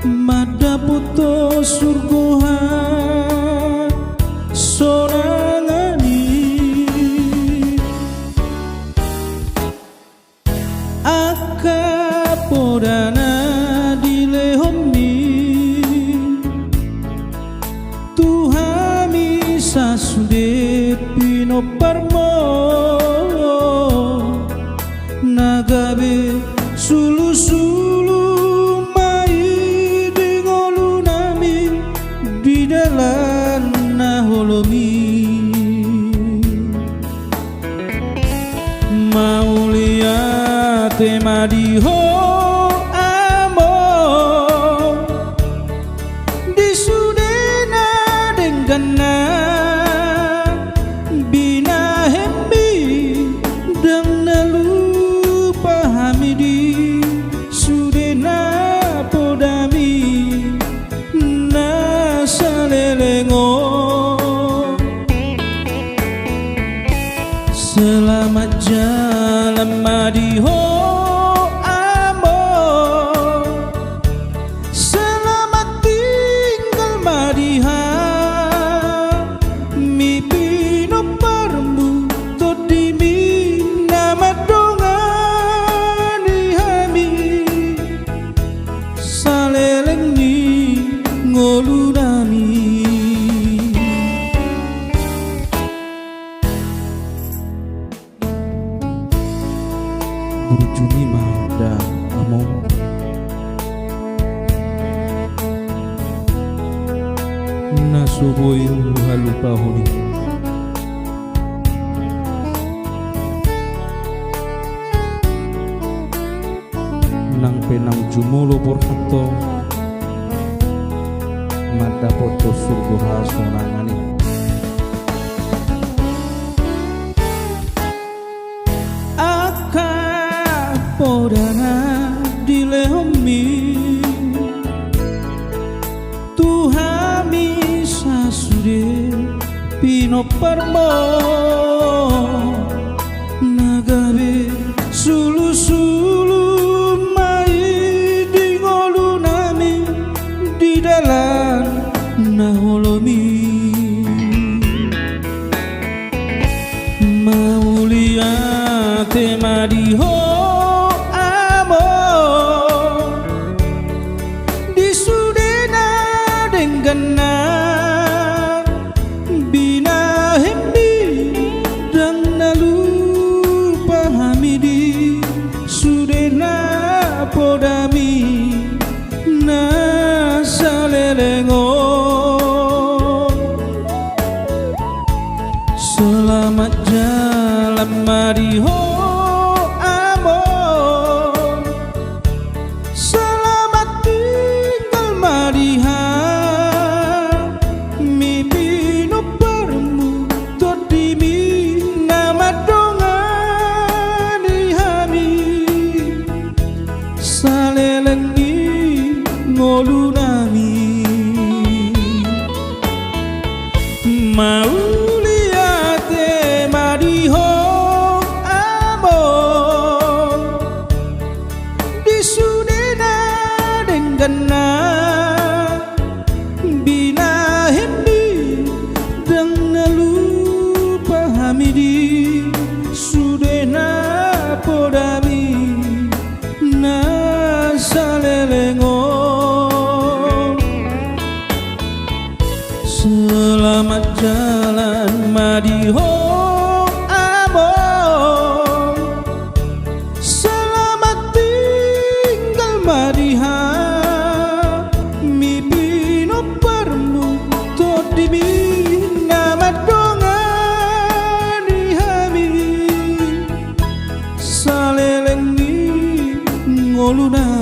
Mada puto surgoha sorangani aka podana dilehomni Tuhami sasude pino parmo nagabe sulu-sulu mai dingolu nami di dalam naholomi maulia tema diho amo disudena dengana bina hembi dan nalu pahami di sudena podami na salelengo selamat jalan madiho amo selamat tinggal madiha mimpi no parmu todimi nama dongani hami saleleng ni ngolunami Burjuni mada amo nasuboy halupahuni nang penang jumulo porhato mada poto surgo hasonangani podana dilehomi Tuhami sasude pino parmo nagabe sulu-sulu mai dingolu nami di dalam naholomi maulia tema diho gana bina hembi dan nalu pahami di sudena podami na salelengo selamat jalan mariho amo selamat tinggal mariha saleleni ngolunami mauliate madiho amo disudena dengana bina hembi dan nalu pahami di sudena podami na salelengo selamat jalan madiho amo selamat tinggal madiha mimpi no parmu todimi nama dongani hami saleleng ni ngoluna